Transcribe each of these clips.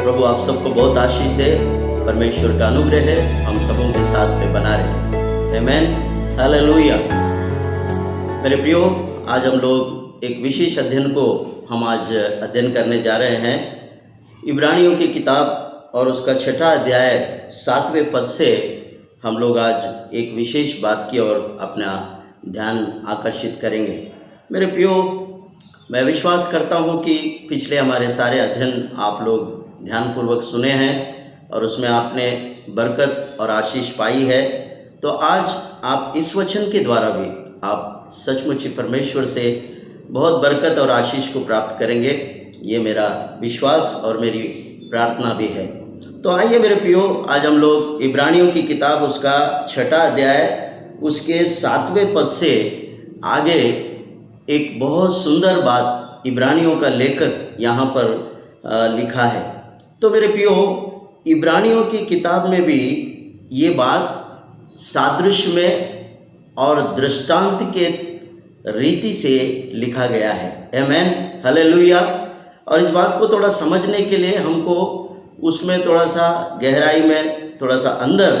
प्रभु आप सबको बहुत आशीष दे। परमेश्वर का अनुग्रह है हम सबों के साथ में बना रहे। आमीन, हालेलुया। मेरे प्रियो, आज हम लोग एक विशेष अध्ययन को आज अध्ययन करने जा रहे हैं। इब्रानियों की किताब और उसका 6वां अध्याय 7वें पद से हम लोग आज एक विशेष बात की ओर अपना ध्यान आकर्षित करेंगे। मेरे प्रियो, मैं विश्वास करता हूं कि पिछले हमारे सारे अध्ययन आप लोग ध्यानपूर्वक सुने हैं और उसमें आपने बरकत और आशीष पाई है। तो आज आप इस वचन के द्वारा भी आप सचमुच ही परमेश्वर से बहुत बरकत और आशीष को प्राप्त करेंगे। ये मेरा विश्वास और मेरी प्रार्थना भी है। तो आइए मेरे प्रियो, आज हम लोग इब्रानियों की किताब उसका 6वां अध्याय उसके 7वें पद से आगे एक बहुत सुंदर बात इब्रानियों का लेखक यहाँ पर लिखा है। तो मेरे प्रियो, इब्रानियों की किताब में भी ये बात सादृश्य में और दृष्टांत के रीति से लिखा गया है। आमीन, हालेलुया। और इस बात को थोड़ा समझने के लिए हमको उसमें थोड़ा सा गहराई में, थोड़ा सा अंदर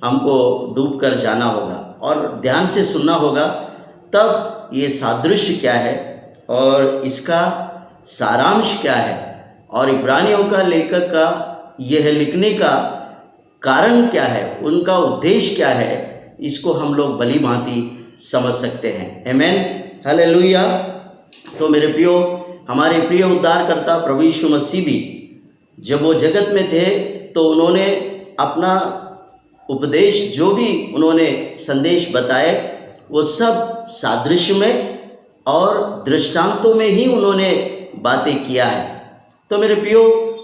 हमको डूब कर जाना होगा और ध्यान से सुनना होगा। तब ये सादृश्य क्या है और इसका सारांश क्या है और इब्रानियों का लेखक का यह लिखने का कारण क्या है, उनका उद्देश्य क्या है, इसको हम लोग भली भांति समझ सकते हैं। आमीन, हालेलुया। तो मेरे प्रियो, हमारे प्रिय उद्धारकर्ता प्रभु यीशु मसीह भी जब वो जगत में थे तो उन्होंने अपना उपदेश, जो भी उन्होंने संदेश बताए, वो सब सादृश्य में और दृष्टांतों में ही उन्होंने बातें किया है। तो मेरे प्रियो,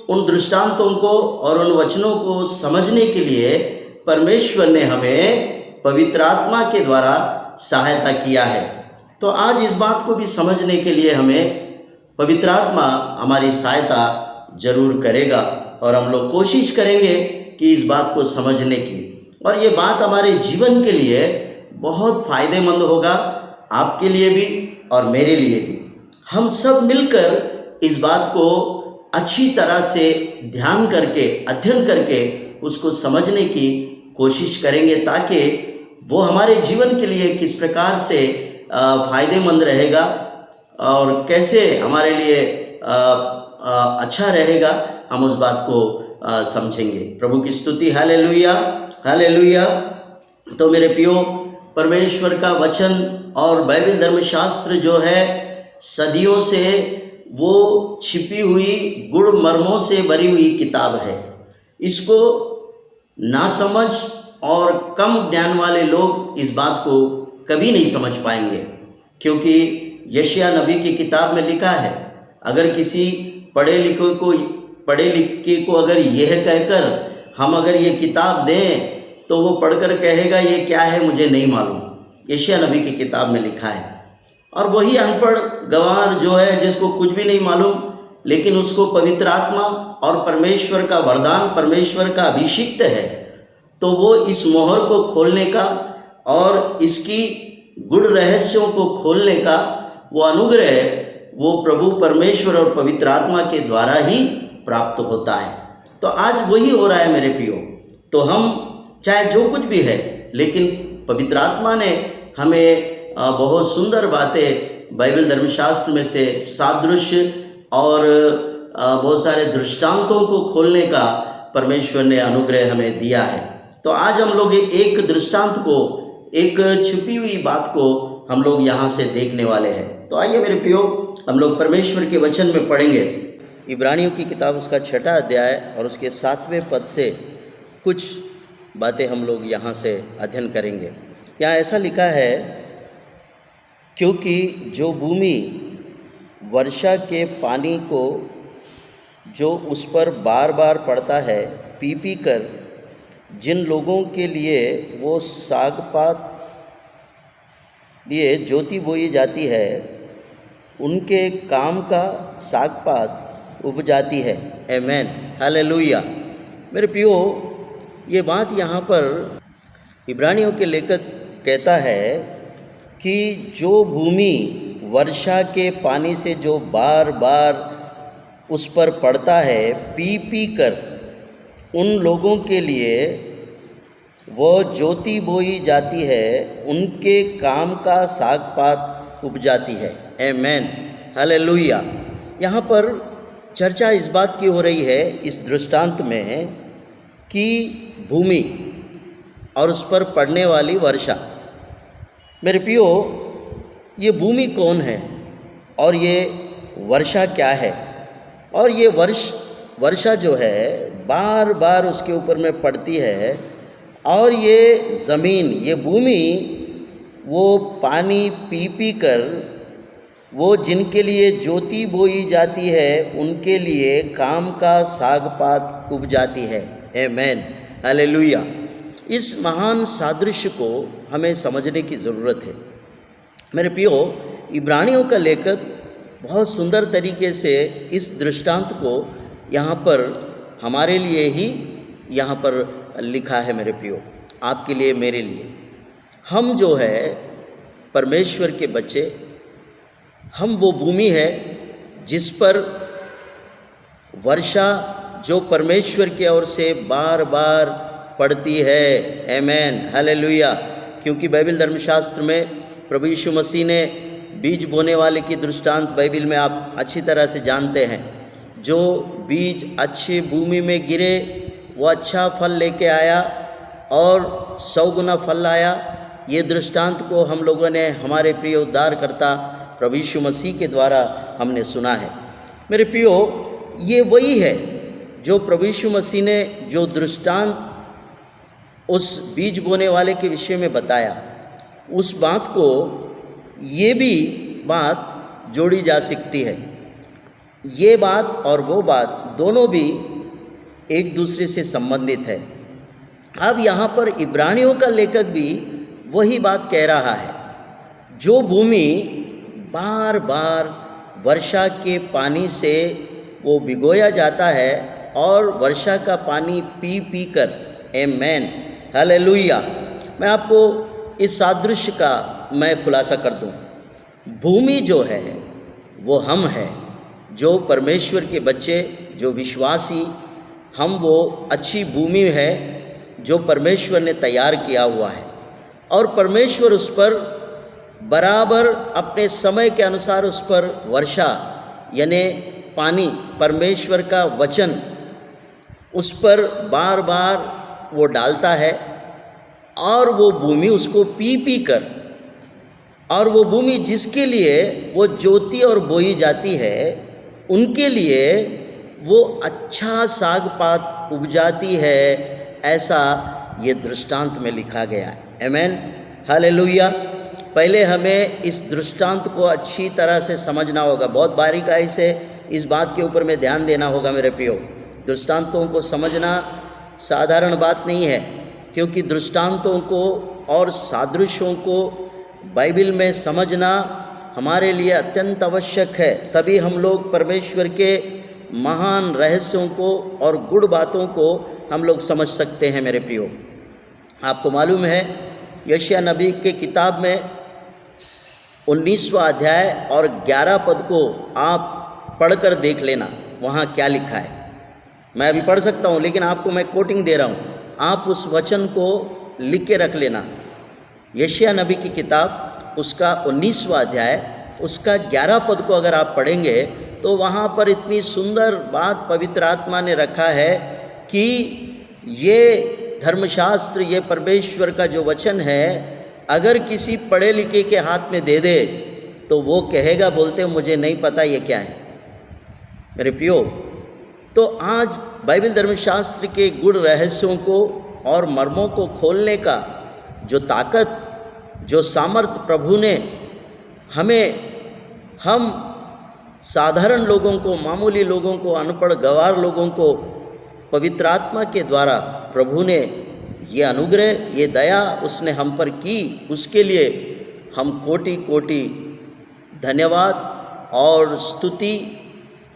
उन दृष्टांतों को और उन वचनों को समझने के लिए परमेश्वर ने हमें पवित्र आत्मा के द्वारा सहायता किया है। तो आज इस बात को भी समझने के लिए हमें पवित्र आत्मा हमारी सहायता जरूर करेगा और हम लोग कोशिश करेंगे कि इस बात को समझने की, और ये बात हमारे जीवन के लिए बहुत फायदेमंद होगा, आपके लिए भी और मेरे लिए भी। हम सब मिलकर इस बात को अच्छी तरह से ध्यान करके, अध्ययन करके उसको समझने की कोशिश करेंगे, ताकि वो हमारे जीवन के लिए किस प्रकार से फ़ायदेमंद रहेगा और कैसे हमारे लिए अच्छा रहेगा, हम उस बात को समझेंगे। प्रभु की स्तुति, हालेलुया, हालेलुया। तो मेरे प्रियो, परमेश्वर का वचन और बाइबल धर्मशास्त्र जो है सदियों से वो छिपी हुई गुड़ मर्मों से भरी हुई किताब है। इसको नासमझ और कम ज्ञान वाले लोग इस बात को कभी नहीं समझ पाएंगे, क्योंकि यशायाह नबी की किताब में लिखा है, अगर किसी पढ़े लिखे को अगर यह कहकर हम अगर ये किताब दें तो वो पढ़कर कहेगा ये क्या है, मुझे नहीं मालूम। यशायाह नबी की किताब में लिखा है। और वही अनपढ़ गंवार जो है, जिसको कुछ भी नहीं मालूम, लेकिन उसको पवित्र आत्मा और परमेश्वर का वरदान, परमेश्वर का अभिषिक्त है, तो वो इस मोहर को खोलने का और इसकी गुड़ रहस्यों को खोलने का वो अनुग्रह वो प्रभु परमेश्वर और पवित्र आत्मा के द्वारा ही प्राप्त होता है। तो आज वही हो रहा है मेरे प्रियो। तो हम चाहे जो कुछ भी है, लेकिन पवित्र आत्मा ने हमें बहुत सुंदर बातें बाइबल धर्मशास्त्र में से सादृश्य और बहुत सारे दृष्टांतों को खोलने का परमेश्वर ने अनुग्रह हमें दिया है। तो आज हम लोग एक दृष्टांत को, एक छिपी हुई बात को हम लोग यहाँ से देखने वाले हैं। तो आइए मेरे प्रियो, हम लोग परमेश्वर के वचन में पढ़ेंगे। इब्रानियों की किताब उसका 6वां अध्याय और उसके 7वें पद से कुछ बातें हम लोग यहाँ से अध्ययन करेंगे। यहाँ ऐसा लिखा है, क्योंकि जो भूमि वर्षा के पानी को जो उस पर बार बार पड़ता है पी पी कर, जिन लोगों के लिए वो सागपात लिए ज्योति बोई जाती है, उनके काम का सागपात उग जाती है। आमीन, हालेलुया। मेरे प्रियो, ये बात यहाँ पर इब्रानियों के लेखक कहता है कि जो भूमि वर्षा के पानी से जो बार बार उस पर पड़ता है, पी पी कर उन लोगों के लिए वो ज्योति बोई जाती है, उनके काम का साग पात उपजाती है। Amen, hallelujah. यहाँ पर चर्चा इस बात की हो रही है इस दृष्टांत में कि भूमि और उस पर पड़ने वाली वर्षा। मेरे प्रियो, ये भूमि कौन है और ये वर्षा क्या है? और ये वर्षा जो है बार बार उसके ऊपर में पड़ती है, और ये ज़मीन, ये भूमि, वो पानी पी पी कर वो जिनके लिए ज्योति बोई जाती है उनके लिए काम का साग पात उपजाती है। Amen, hallelujah. इस महान सादृश्य को हमें समझने की ज़रूरत है। मेरे प्रियो, इब्रानियों का लेखक बहुत सुंदर तरीके से इस दृष्टांत को यहाँ पर हमारे लिए ही यहाँ पर लिखा है। मेरे प्रियो, आपके लिए, मेरे लिए, हम जो है परमेश्वर के बच्चे, हम वो भूमि है जिस पर वर्षा जो परमेश्वर की ओर से बार बार पड़ती है। Amen, hallelujah. क्योंकि बाइबल धर्मशास्त्र में प्रभु यीशु मसीह ने बीज बोने वाले की दृष्टांत बाइबल में आप अच्छी तरह से जानते हैं। जो बीज अच्छी भूमि में गिरे वो अच्छा फल लेके आया और 100 गुना फल आया। ये दृष्टांत को हम लोगों ने हमारे प्रिय उद्धारकर्ता प्रभु यीशु मसीह के द्वारा हमने सुना है। मेरे प्रियो, ये वही है जो प्रभु यीशु मसीह ने जो दृष्टांत उस बीज बोने वाले के विषय में बताया, उस बात को ये भी बात जोड़ी जा सकती है। ये बात और वो बात दोनों भी एक दूसरे से संबंधित है। अब यहाँ पर इब्रानियों का लेखक भी वही बात कह रहा है। जो भूमि बार बार वर्षा के पानी से वो भिगोया जाता है और वर्षा का पानी पी पी कर, आमेन, हालेलुया। मैं आपको इस सादृश्य का मैं खुलासा कर दूं। भूमि जो है वो हम हैं, जो परमेश्वर के बच्चे, जो विश्वासी, हम वो अच्छी भूमि है जो परमेश्वर ने तैयार किया हुआ है। और परमेश्वर उस पर बराबर अपने समय के अनुसार उस पर वर्षा यानी पानी, परमेश्वर का वचन उस पर बार बार वो डालता है और वो भूमि उसको पी पी कर, और वो भूमि जिसके लिए वो जोती और बोई जाती है उनके लिए वो अच्छा साग पात उपजाती है। ऐसा ये दृष्टांत में लिखा गया है। Amen, hallelujah. पहले हमें इस दृष्टांत को अच्छी तरह से समझना होगा, बहुत बारीकाई से इस बात के ऊपर में ध्यान देना होगा। मेरे प्रियो, दृष्टांतों को समझना साधारण बात नहीं है, क्योंकि दृष्टांतों को और सादृश्यों को बाइबल में समझना हमारे लिए अत्यंत आवश्यक है। तभी हम लोग परमेश्वर के महान रहस्यों को और गुड़ बातों को हम लोग समझ सकते हैं। मेरे प्रियो, आपको मालूम है यशायाह नबी के किताब में 19वां अध्याय और 11 पद को आप पढ़कर देख लेना, वहाँ क्या लिखा है। मैं अभी पढ़ सकता हूँ, लेकिन आपको मैं कोटिंग दे रहा हूँ, आप उस वचन को लिख के रख लेना। यशायाह नबी की किताब उसका 19वां अध्याय उसका 11 पद को अगर आप पढ़ेंगे तो वहाँ पर इतनी सुंदर बात पवित्र आत्मा ने रखा है कि ये धर्मशास्त्र, ये परमेश्वर का जो वचन है, अगर किसी पढ़े लिखे के हाथ में दे दे तो वो कहेगा, बोलते मुझे नहीं पता ये क्या है। मेरे प्रियो, तो आज बाइबल धर्मशास्त्र के गुड़ रहस्यों को और मर्मों को खोलने का जो ताकत, जो सामर्थ प्रभु ने हमें, हम साधारण लोगों को, मामूली लोगों को, अनपढ़ गवार लोगों को पवित्र आत्मा के द्वारा प्रभु ने ये अनुग्रह, ये दया उसने हम पर की, उसके लिए हम कोटि कोटि धन्यवाद और स्तुति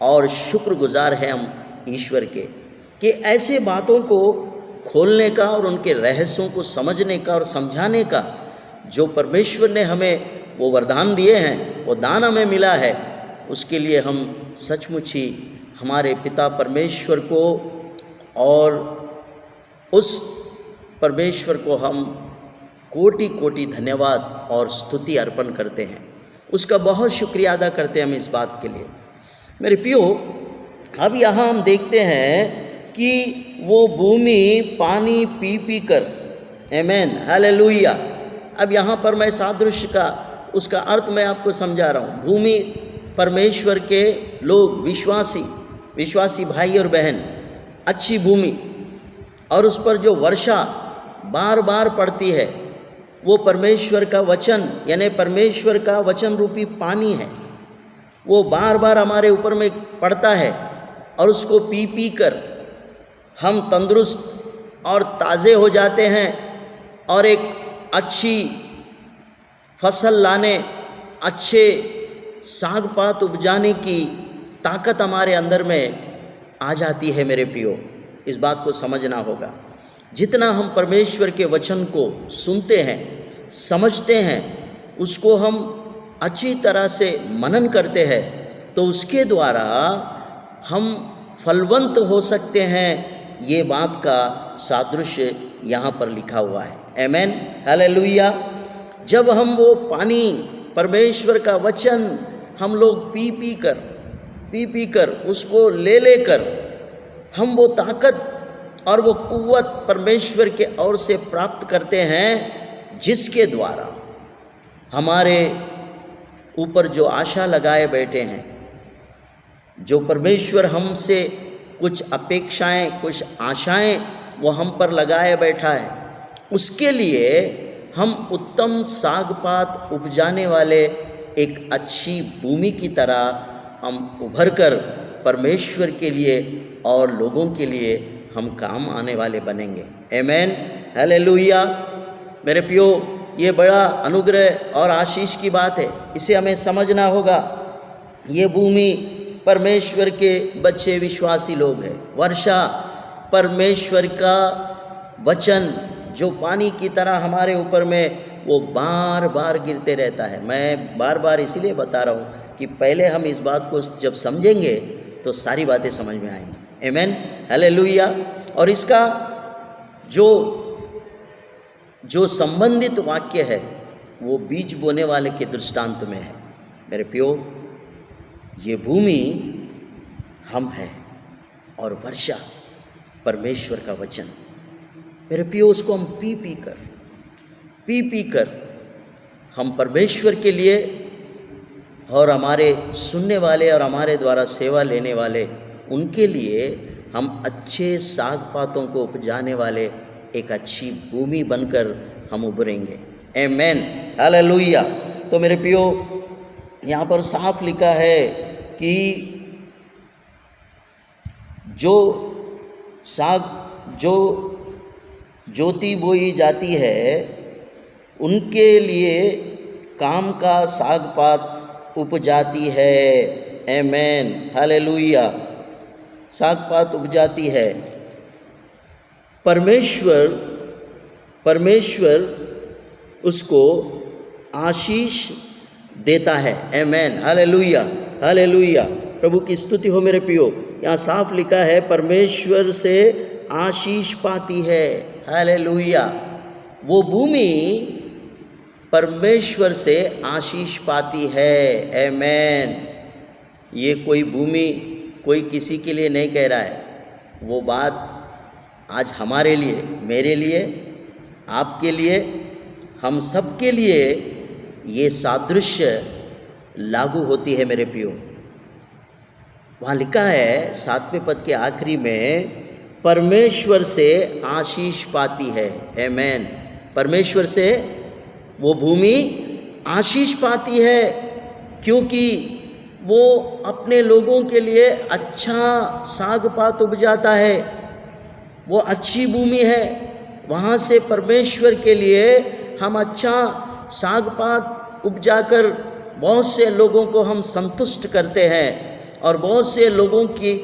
और शुक्रगुजार हैं हम ईश्वर के, कि ऐसे बातों को खोलने का और उनके रहस्यों को समझने का और समझाने का जो परमेश्वर ने हमें वो वरदान दिए हैं, वो दान हमें मिला है, उसके लिए हम सचमुच ही हमारे पिता परमेश्वर को और उस परमेश्वर को हम कोटि कोटि धन्यवाद और स्तुति अर्पण करते हैं, उसका बहुत शुक्रिया अदा करते हैं हम इस बात के लिए। मेरे प्रियो, अब यहाँ हम देखते हैं कि वो भूमि पानी पी पी कर, आमेन, हालेलुया। अब यहाँ पर मैं सादृश्य का उसका अर्थ मैं आपको समझा रहा हूँ। भूमि परमेश्वर के लोग, विश्वासी भाई और बहन, अच्छी भूमि, और उस पर जो वर्षा बार बार पड़ती है वो परमेश्वर का वचन, यानी परमेश्वर का वचन रूपी पानी है। वो बार बार हमारे ऊपर में पड़ता है और उसको पी पी कर हम तंदुरुस्त और ताज़े हो जाते हैं और एक अच्छी फसल लाने, अच्छे साग पात उपजाने की ताकत हमारे अंदर में आ जाती है। मेरे प्रियो, इस बात को समझना होगा। जितना हम परमेश्वर के वचन को सुनते हैं, समझते हैं, उसको हम अच्छी तरह से मनन करते हैं, तो उसके द्वारा हम फलवंत हो सकते हैं। ये बात का सादृश्य यहाँ पर लिखा हुआ है। Amen, hallelujah. जब हम वो पानी, परमेश्वर का वचन, हम लोग पी पी कर उसको ले लेकर हम वो ताकत और वो कुव्वत परमेश्वर के ओर से प्राप्त करते हैं, जिसके द्वारा हमारे ऊपर जो आशा लगाए बैठे हैं, जो परमेश्वर हमसे कुछ अपेक्षाएं, कुछ आशाएं वो हम पर लगाए बैठा है, उसके लिए हम उत्तम साग पात उपजाने वाले एक अच्छी भूमि की तरह हम उभर कर परमेश्वर के लिए और लोगों के लिए हम काम आने वाले बनेंगे। आमेन, हालेलुया। मेरे प्रियो, ये बड़ा अनुग्रह और आशीष की बात है, इसे हमें समझना होगा। ये भूमि परमेश्वर के बच्चे विश्वासी लोग हैं। वर्षा परमेश्वर का वचन जो पानी की तरह हमारे ऊपर में वो बार बार गिरते रहता है। मैं बार बार इसीलिए बता रहा हूँ कि पहले हम इस बात को जब समझेंगे तो सारी बातें समझ में आएंगी। आमेन, हालेलुया। और इसका जो संबंधित वाक्य है वो बीज बोने वाले के दृष्टांत में है। मेरे प्रियो, ये भूमि हम हैं और वर्षा परमेश्वर का वचन। मेरे प्रियो, उसको हम पी पी कर हम परमेश्वर के लिए और हमारे सुनने वाले और हमारे द्वारा सेवा लेने वाले, उनके लिए हम अच्छे साग पातों को उपजाने वाले एक अच्छी भूमि बनकर हम उभरेंगे। आमेन, हालेलुया। तो मेरे प्रियो, यहाँ पर साफ लिखा है कि जो ज्योति बोई जाती है उनके लिए काम का साग पात उपजाती है। Amen, hallelujah. साग पात उपजाती है। परमेश्वर उसको आशीष देता है। Amen, hallelujah, hallelujah. प्रभु की स्तुति हो। मेरे प्रियो, यहाँ साफ लिखा है परमेश्वर से आशीष पाती है। हालेलुया। वो भूमि परमेश्वर से आशीष पाती है। आमेन। ये कोई भूमि कोई किसी के लिए नहीं कह रहा है। वो बात आज हमारे लिए, मेरे लिए, आपके लिए, हम सब के लिए ये सादृश्य लागू होती है। मेरे प्रियो, वहाँ लिखा है 7वें पद के आखिरी में, परमेश्वर से आशीष पाती है। आमेन। परमेश्वर से वो भूमि आशीष पाती है, क्योंकि वो अपने लोगों के लिए अच्छा साग पात उपजाता है। वो अच्छी भूमि है, वहाँ से परमेश्वर के लिए हम अच्छा साग पात उपजाकर बहुत से लोगों को हम संतुष्ट करते हैं और बहुत से लोगों की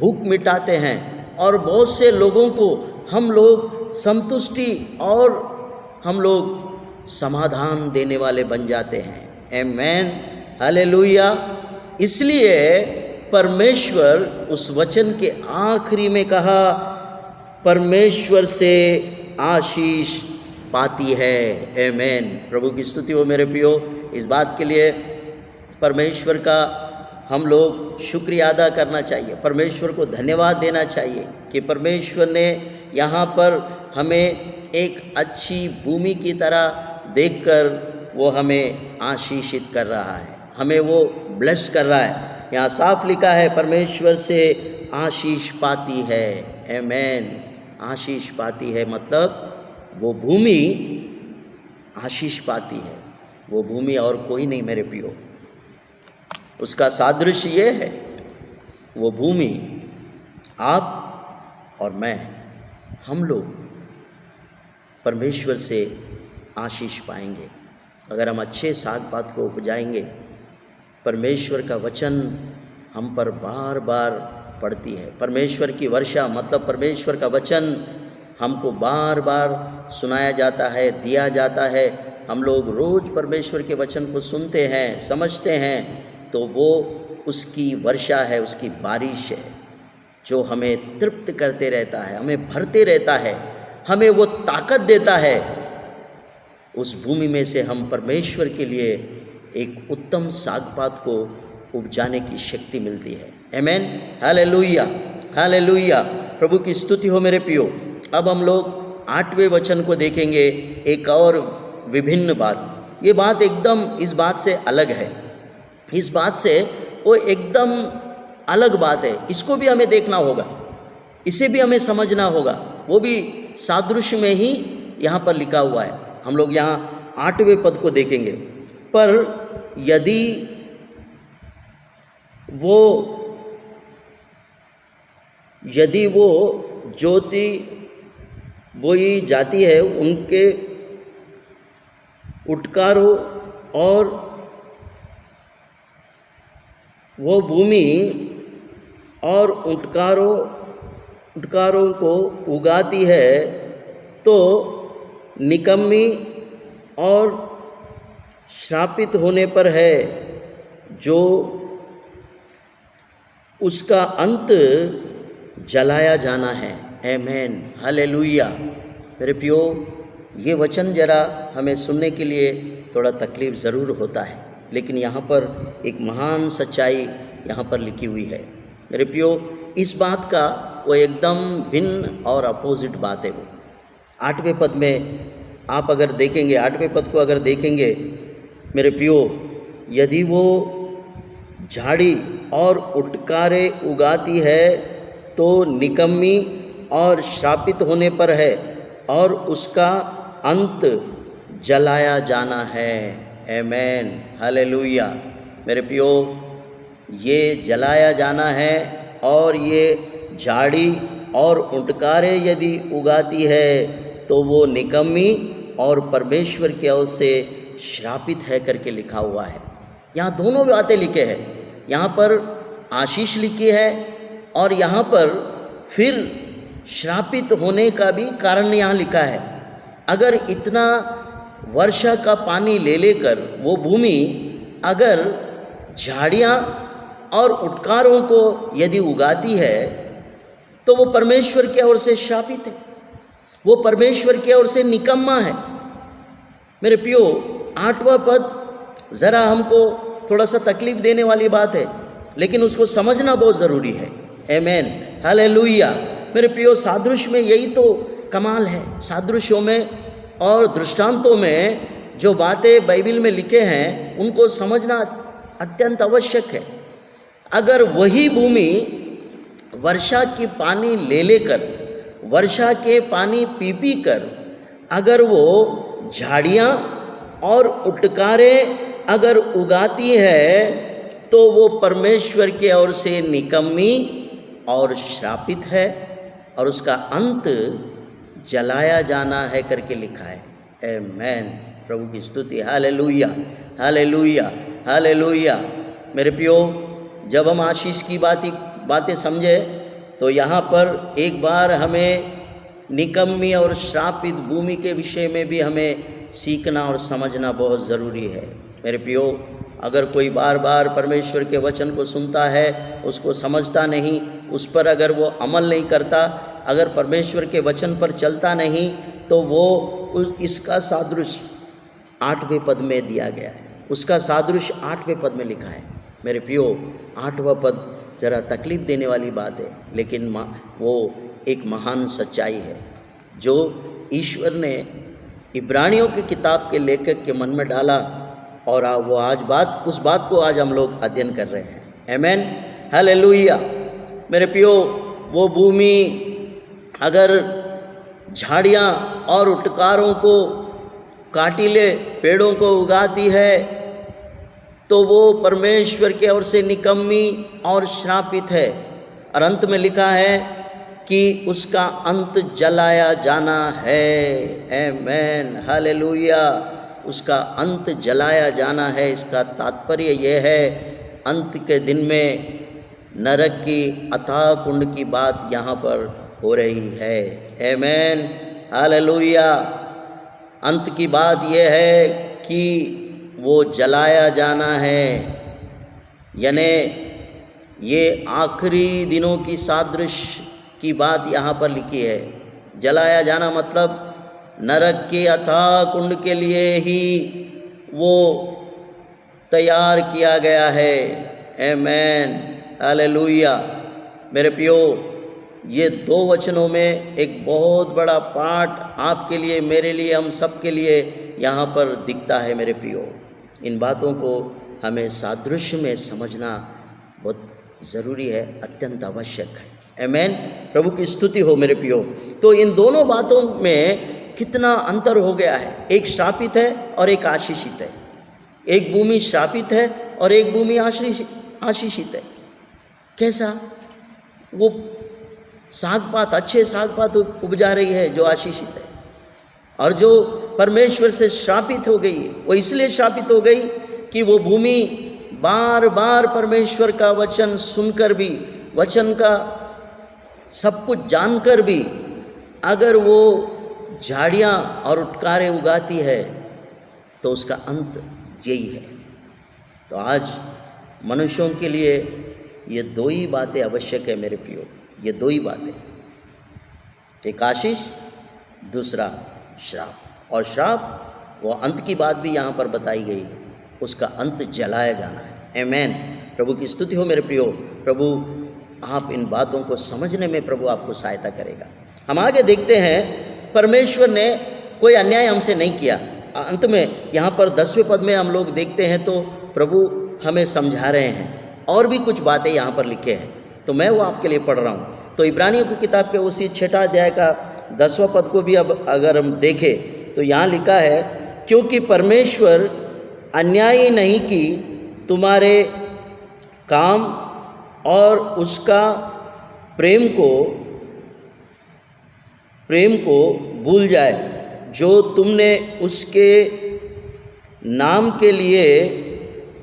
भूख मिटाते हैं और बहुत से लोगों को हम लोग संतुष्टि और हम लोग समाधान देने वाले बन जाते हैं। आमेन, हालेलुया। इसलिए परमेश्वर उस वचन के आखिरी में कहा, परमेश्वर से आशीष पाती है। आमेन। प्रभु की स्तुति हो मेरे प्रियो। इस बात के लिए परमेश्वर का हम लोग शुक्रिया अदा करना चाहिए, परमेश्वर को धन्यवाद देना चाहिए कि परमेश्वर ने यहाँ पर हमें एक अच्छी भूमि की तरह देखकर वो हमें आशीषित कर रहा है, हमें वो ब्लेस कर रहा है। यहाँ साफ लिखा है, परमेश्वर से आशीष पाती है। आमेन। आशीष पाती है मतलब वो भूमि आशीष पाती है, वो भूमि और कोई नहीं मेरे प्रियो। उसका सादृश्य ये है, वो भूमि आप और मैं, हम लोग परमेश्वर से आशीष पाएंगे अगर हम अच्छे साग पात को उपजाएंगे। परमेश्वर का वचन हम पर बार बार पड़ती है, परमेश्वर की वर्षा मतलब परमेश्वर का वचन हमको बार बार सुनाया जाता है, दिया जाता है। हम लोग रोज़ परमेश्वर के वचन को सुनते हैं, समझते हैं, तो वो उसकी वर्षा है, उसकी बारिश है जो हमें तृप्त करते रहता है, हमें भरते रहता है, हमें वो ताकत देता है। उस भूमि में से हम परमेश्वर के लिए एक उत्तम साग पात को उपजाने की शक्ति मिलती है। आमेन। Hallelujah, hallelujah. प्रभु की स्तुति हो मेरे प्रियो। अब हम लोग 8वें वचन को देखेंगे, एक और विभिन्न बात। ये बात एकदम इस बात से अलग है, इस बात से वो एकदम अलग बात है। इसको भी हमें देखना होगा, इसे भी हमें समझना होगा। वो भी सादृश्य में ही यहाँ पर लिखा हुआ है। हम लोग यहाँ 8वें पद को देखेंगे। पर यदि वो ज्योति बोई जाती है, उनके उटकारों और वो भूमि और उटकारों को उगाती है, तो निकम्मी और श्रापित होने पर है, जो उसका अंत जलाया जाना है। आमेन। हालेलुया। मेरे प्रियो, ये वचन जरा हमें सुनने के लिए थोड़ा तकलीफ़ ज़रूर होता है, लेकिन यहाँ पर एक महान सच्चाई यहाँ पर लिखी हुई है। मेरे प्रियो, इस बात का वो एकदम भिन्न और अपोजिट बात है। वो 8वें पद में आप अगर देखेंगे, 8वें पद को अगर देखेंगे मेरे प्रियो, यदि वो झाड़ी और उटकारे उगाती है तो निकम्मी और श्रापित होने पर है, और उसका अंत जलाया जाना है। आमेन। हालेलुया। मेरे प्रियो, ये जलाया जाना है, और ये झाड़ी और उटकारे यदि उगाती है तो वो निकम्मी और परमेश्वर की ओर से श्रापित है करके लिखा हुआ है। यहाँ दोनों बातें लिखे हैं। यहाँ पर आशीष लिखी है और यहाँ पर फिर श्रापित होने का भी कारण यहाँ लिखा है। अगर इतना वर्षा का पानी ले लेकर वो भूमि अगर झाड़ियाँ और उटकारों को यदि उगाती है तो वो परमेश्वर की ओर से श्रापित है, वो परमेश्वर की ओर से निकम्मा है। मेरे प्रियो, 8वां पद ज़रा हमको थोड़ा सा तकलीफ देने वाली बात है, लेकिन उसको समझना बहुत ज़रूरी है। आमेन। हालेलुया। मेरे प्रियो, सादृश्य में यही तो कमाल है। सादृश्यों में और दृष्टांतों में जो बातें बाइबल में लिखे हैं उनको समझना अत्यंत आवश्यक है। अगर वही भूमि वर्षा की पानी ले लेकर, वर्षा के पानी पी पी कर अगर वो झाड़ियाँ और उटकारे अगर उगाती है तो वो परमेश्वर की ओर से निकम्मी और श्रापित है, और उसका अंत जलाया जाना है करके लिखा है। आमेन। प्रभु की स्तुति। Hallelujah, hallelujah, hallelujah. मेरे प्रियो, जब हम आशीष की बातें समझे तो यहाँ पर एक बार हमें निकम्मी और श्रापित भूमि के विषय में भी हमें सीखना और समझना बहुत ज़रूरी है। मेरे प्रियो, अगर कोई बार बार परमेश्वर के वचन को सुनता है, उसको समझता नहीं, उस पर अगर वो अमल नहीं करता, अगर परमेश्वर के वचन पर चलता नहीं, तो वो इसका सादृश्य 8वें पद में दिया गया है। उसका सादृश्य 8वें पद में लिखा है। मेरे प्रियो, 8वां पद ज़रा तकलीफ़ देने वाली बात है, लेकिन वो एक महान सच्चाई है जो ईश्वर ने इब्रानियों की किताब के लेखक के मन में डाला, और वो उस बात को आज हम लोग अध्ययन कर रहे हैं। आमेन, हालेलुया। मेरे प्रियो, वो भूमि अगर झाड़ियाँ और उटकारों को, काटिले पेड़ों को उगाती है, तो वो परमेश्वर के ओर से निकम्मी और श्रापित है। और अंत में लिखा है कि उसका अंत जलाया जाना है। Amen, hallelujah. उसका अंत जलाया जाना है। इसका तात्पर्य यह है, अंत के दिन में नरक की अथाह कुंड की बात यहाँ पर हो रही है। Amen, hallelujah. अंत की बात यह है कि वो जलाया जाना है, यानी ये आखिरी दिनों की सादृश्य की बात यहाँ पर लिखी है। जलाया जाना मतलब नरक के अथाह कुंड के लिए ही वो तैयार किया गया है। Amen, hallelujah. मेरे प्रियो, ये 2 वचनों में एक बहुत बड़ा पाठ आपके लिए, मेरे लिए, हम सब के लिए यहाँ पर दिखता है। मेरे प्रियो, इन बातों को हमें सादृश्य में समझना बहुत ज़रूरी है, अत्यंत आवश्यक है। आमेन, प्रभु की स्तुति हो। मेरे प्रियो, तो इन दोनों बातों में कितना अंतर हो गया है। एक श्रापित है और एक आशीषित है। एक भूमि श्रापित है और एक भूमि आशीषित है। कैसा? वो साग-पात, अच्छे साग-पात उपजा रही है जो आशीषित है, और जो परमेश्वर से श्रापित हो गई है, वो इसलिए श्रापित हो गई कि वो भूमि बार बार परमेश्वर का वचन सुनकर भी, वचन का सब कुछ जानकर भी, अगर वो झाड़ियाँ और उटकारे उगाती है, तो उसका अंत यही है। तो आज मनुष्यों के लिए ये 2 ही बातें आवश्यक है। मेरे प्रियो, ये 2 ही बातें, एक आशीष, दूसरा श्राप। और श्राप, वो अंत की बात भी यहाँ पर बताई गई है, उसका अंत जलाया जाना है। आमेन, प्रभु की स्तुति हो। मेरे प्रियो, प्रभु आप इन बातों को समझने में प्रभु आपको सहायता करेगा। हम आगे देखते हैं, परमेश्वर ने कोई अन्याय हमसे नहीं किया। अंत में यहाँ पर 10वें पद में हम लोग देखते हैं, तो प्रभु हमें समझा रहे हैं, और भी कुछ बातें यहाँ पर लिखे हैं, तो मैं वो आपके लिए पढ़ रहा हूँ। तो इब्रानियों की किताब के उसी 6 अध्याय का 10वां पद को भी अब अगर हम देखें, तो यहाँ लिखा है, क्योंकि परमेश्वर अन्याय नहीं की तुम्हारे काम और उसका प्रेम को भूल जाए, जो तुमने उसके नाम के लिए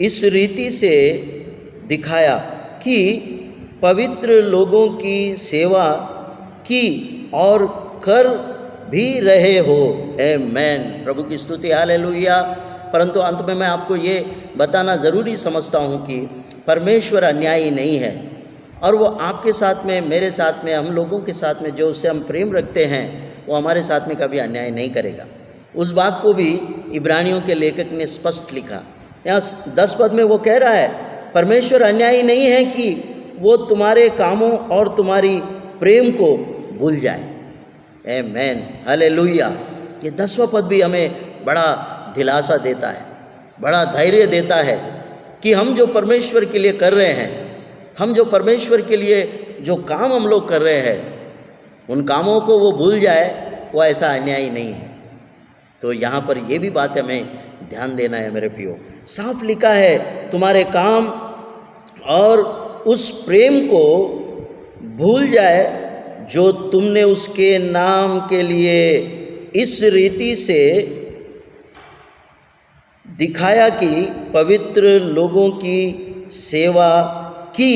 इस रीति से दिखाया कि पवित्र लोगों की सेवा की और कर भी रहे हो। आमेन, प्रभु की स्तुति, हालेलुया। परंतु अंत में मैं आपको ये बताना ज़रूरी समझता हूँ कि परमेश्वर अन्यायी नहीं है, और वो आपके साथ में, मेरे साथ में, हम लोगों के साथ में, जो उससे हम प्रेम रखते हैं, वो हमारे साथ में कभी अन्याय नहीं करेगा। उस बात को भी इब्रानियों के लेखक ने स्पष्ट लिखा। यहाँ 10 पद में वो कह रहा है, परमेश्वर अन्यायी नहीं है कि वो तुम्हारे कामों और तुम्हारी प्रेम को भूल जाए। आमेन, हालेलुया। ये 10वां पद भी हमें बड़ा दिलासा देता है, बड़ा धैर्य देता है कि हम जो परमेश्वर के लिए कर रहे हैं, हम जो परमेश्वर के लिए जो काम हम लोग कर रहे हैं, उन कामों को वो भूल जाए, वो ऐसा अन्यायी नहीं है। तो यहाँ पर ये भी बात हमें ध्यान देना है। मेरे प्रियो, साफ लिखा है, तुम्हारे काम और उस प्रेम को भूल जाए जो तुमने उसके नाम के लिए इस रीति से दिखाया कि पवित्र लोगों की सेवा की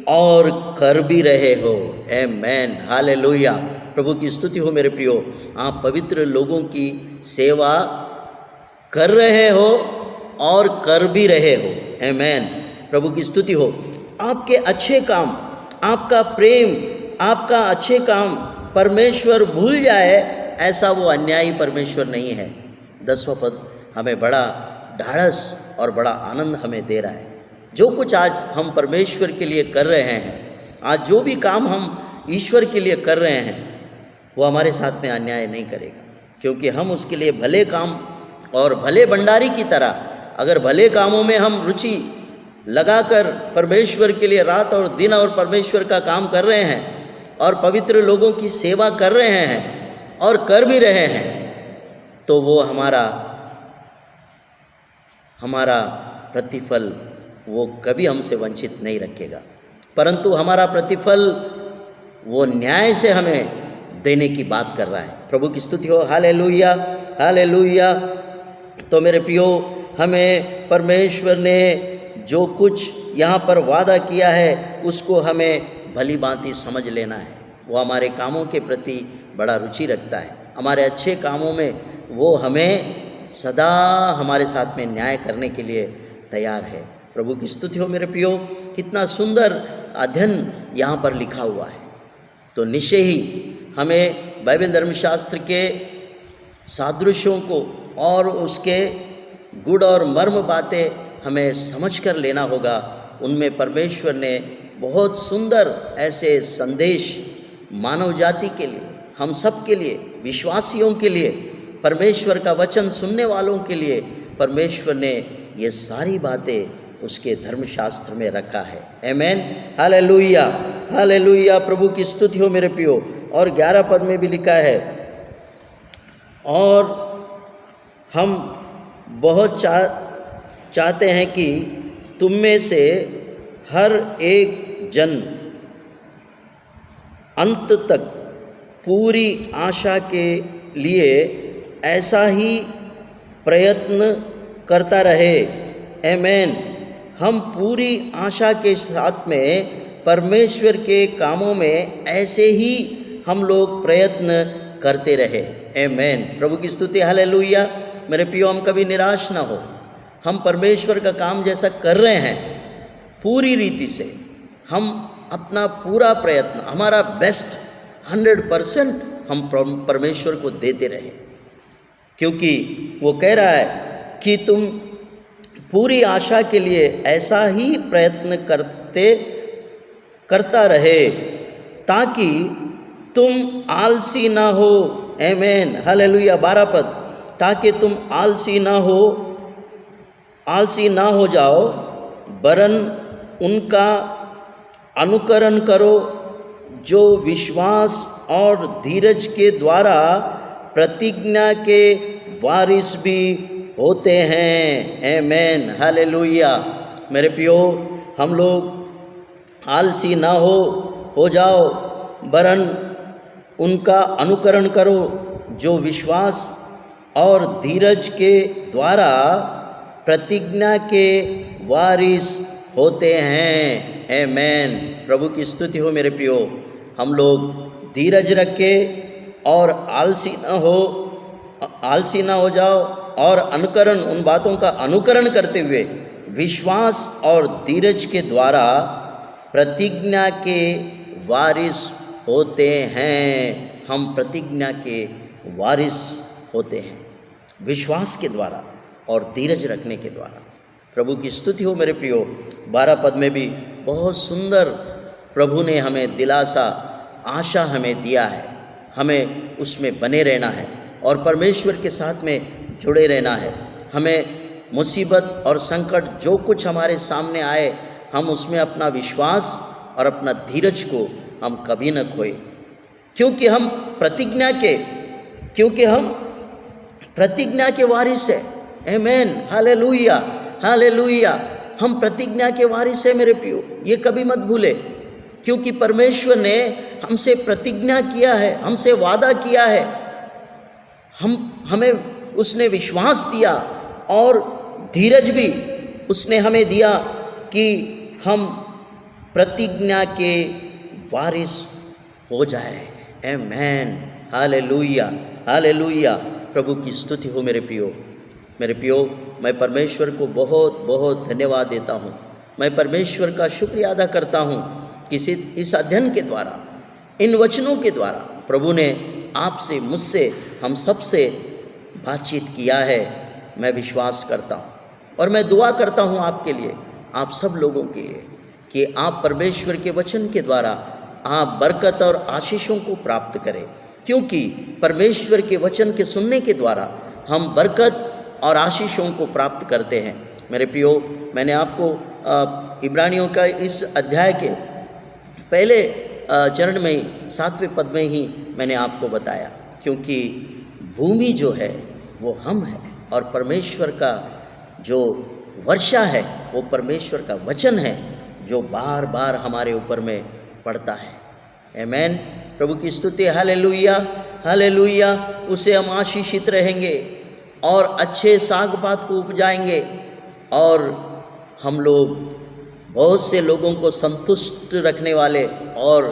और कर भी रहे हो। आमेन, हालेलुया। प्रभु की स्तुति हो। मेरे प्रियो, आप पवित्र लोगों की सेवा कर रहे हो और कर भी रहे हो। आमेन। प्रभु की स्तुति हो। आपके अच्छे काम, आपका प्रेम, आपका अच्छे काम परमेश्वर भूल जाए, ऐसा वो अन्यायी परमेश्वर नहीं है। 10वां पद हमें बड़ा ढाढ़स और बड़ा आनंद हमें दे रहा है। जो कुछ आज हम परमेश्वर के लिए कर रहे हैं, आज जो भी काम हम ईश्वर के लिए कर रहे हैं, वो हमारे साथ में अन्याय नहीं करेगा, क्योंकि हम उसके लिए भले काम और भले भंडारी की तरह अगर भले कामों में हम रुचि लगाकर परमेश्वर के लिए रात और दिन और परमेश्वर का काम कर रहे हैं और पवित्र लोगों की सेवा कर रहे हैं और कर भी रहे हैं, तो वो हमारा प्रतिफल वो कभी हमसे वंचित नहीं रखेगा, परंतु हमारा प्रतिफल वो न्याय से हमें देने की बात कर रहा है। प्रभु की स्तुति हो। Hallelujah, hallelujah. तो मेरे प्रियो, हमें परमेश्वर ने जो कुछ यहाँ पर वादा किया है उसको हमें भली भांति समझ लेना है। वो हमारे कामों के प्रति बड़ा रुचि रखता है, हमारे अच्छे कामों में वो हमें सदा हमारे साथ में न्याय करने के लिए तैयार है। प्रभु की स्तुति हो। मेरे प्रियो, कितना सुंदर अध्ययन यहाँ पर लिखा हुआ है। तो निश्चय ही हमें बाइबल धर्मशास्त्र के सादृश्यों को और उसके गुण और मर्म बातें हमें समझ कर लेना होगा। उनमें परमेश्वर ने बहुत सुंदर ऐसे संदेश मानव जाति के लिए, हम सब के लिए, विश्वासियों के लिए, परमेश्वर का वचन सुनने वालों के लिए परमेश्वर ने ये सारी बातें उसके धर्मशास्त्र में रखा है। आमेन। Hallelujah, hallelujah. प्रभु की स्तुति हो मेरे प्रियो। और 11 पद में भी लिखा है, और हम बहुत चाहते हैं कि तुम में से हर एक जन अंत तक पूरी आशा के लिए ऐसा ही प्रयत्न करता रहे। आमेन। हम पूरी आशा के साथ में परमेश्वर के कामों में ऐसे ही हम लोग प्रयत्न करते रहे। आमेन। प्रभु की स्तुति। हालेलुया। मेरे प्रियो, हम कभी निराश ना हो। हम परमेश्वर का काम जैसा कर रहे हैं पूरी रीति से, हम अपना पूरा प्रयत्न, हमारा बेस्ट 100% हम परमेश्वर को देते रहे, क्योंकि वो कह रहा है कि तुम पूरी आशा के लिए ऐसा ही प्रयत्न करता रहे ताकि तुम आलसी ना हो। आमेन। हालेलुया। 12 पद, ताकि तुम आलसी ना हो जाओ, वरन उनका अनुकरण करो जो विश्वास और धीरज के द्वारा प्रतिज्ञा के वारिस भी होते हैं। आमेन। हालेलुया। मेरे प्रियो, हम लोग आलसी ना हो जाओ, वरन उनका अनुकरण करो जो विश्वास और धीरज के द्वारा प्रतिज्ञा के वारिस होते हैं। आमेन। प्रभु की स्तुति हो। मेरे प्रियो, हम लोग धीरज रखे और आलसी ना हो जाओ, और अनुकरण, उन बातों का अनुकरण करते हुए विश्वास और धीरज के द्वारा प्रतिज्ञा के वारिस होते हैं। हम प्रतिज्ञा के वारिस होते हैं विश्वास के द्वारा और धीरज रखने के द्वारा। प्रभु की स्तुति हो। मेरे प्रियो, 12 पद में भी बहुत सुंदर प्रभु ने हमें दिलासा, आशा हमें दिया है। हमें उसमें बने रहना है और परमेश्वर के साथ में जुड़े रहना है। हमें मुसीबत और संकट जो कुछ हमारे सामने आए, हम उसमें अपना विश्वास और अपना धीरज को हम कभी न खोए, क्योंकि हम प्रतिज्ञा के वारिस है। आमेन। Hallelujah, hallelujah. हम प्रतिज्ञा के वारिस है मेरे प्रियो, ये कभी मत भूले, क्योंकि परमेश्वर ने हमसे प्रतिज्ञा किया है, हमसे वादा किया है। हमें उसने विश्वास दिया और धीरज भी उसने हमें दिया कि हम प्रतिज्ञा के वारिस हो जाए। आमेन। Hallelujah, hallelujah. प्रभु की स्तुति हो। मेरे प्रियो, मैं परमेश्वर को बहुत बहुत धन्यवाद देता हूँ। मैं परमेश्वर का शुक्रिया अदा करता हूँ कि इस अध्ययन के द्वारा, इन वचनों के द्वारा प्रभु ने आपसे, मुझसे, हम सब से बातचीत किया है। मैं विश्वास करता हूँ और मैं दुआ करता हूँ आपके लिए, आप सब लोगों के लिए, कि आप परमेश्वर के वचन के द्वारा आप बरकत और आशीषों को प्राप्त करें, क्योंकि परमेश्वर के वचन के सुनने के द्वारा हम बरकत और आशीषों को प्राप्त करते हैं। मेरे प्रियो, मैंने आपको इब्रानियों का इस अध्याय के पहले चरण में ही 7वें पद में ही मैंने आपको बताया, क्योंकि भूमि जो है वो हम हैं और परमेश्वर का जो वर्षा है वो परमेश्वर का वचन है जो बार बार हमारे ऊपर में पड़ता है। आमीन। प्रभु की स्तुति। Hallelujah, hallelujah. उसे हम आशीषित रहेंगे और अच्छे साग पात को उपजाएंगे और हम लोग बहुत से लोगों को संतुष्ट रखने वाले और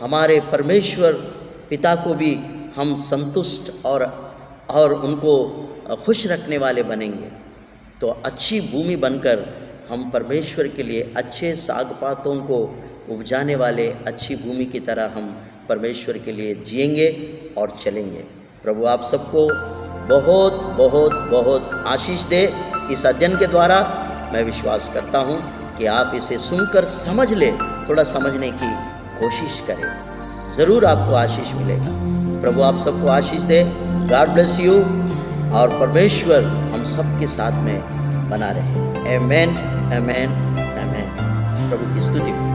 हमारे परमेश्वर पिता को भी हम संतुष्ट और उनको खुश रखने वाले बनेंगे। तो अच्छी भूमि बनकर हम परमेश्वर के लिए अच्छे साग पातों को उपजाने वाले अच्छी भूमि की तरह हम परमेश्वर के लिए जिएंगे और चलेंगे। प्रभु आप सबको बहुत बहुत बहुत आशीष दे। इस अध्ययन के द्वारा मैं विश्वास करता हूँ कि आप इसे सुनकर समझ ले, थोड़ा समझने की कोशिश करें, ज़रूर आपको आशीष मिलेगा। प्रभु आप सबको आशीष दे। गॉड ब्लेस यू और परमेश्वर हम सब के साथ में बना रहे। आमेन, आमेन, आमेन। प्रभु की स्तुति।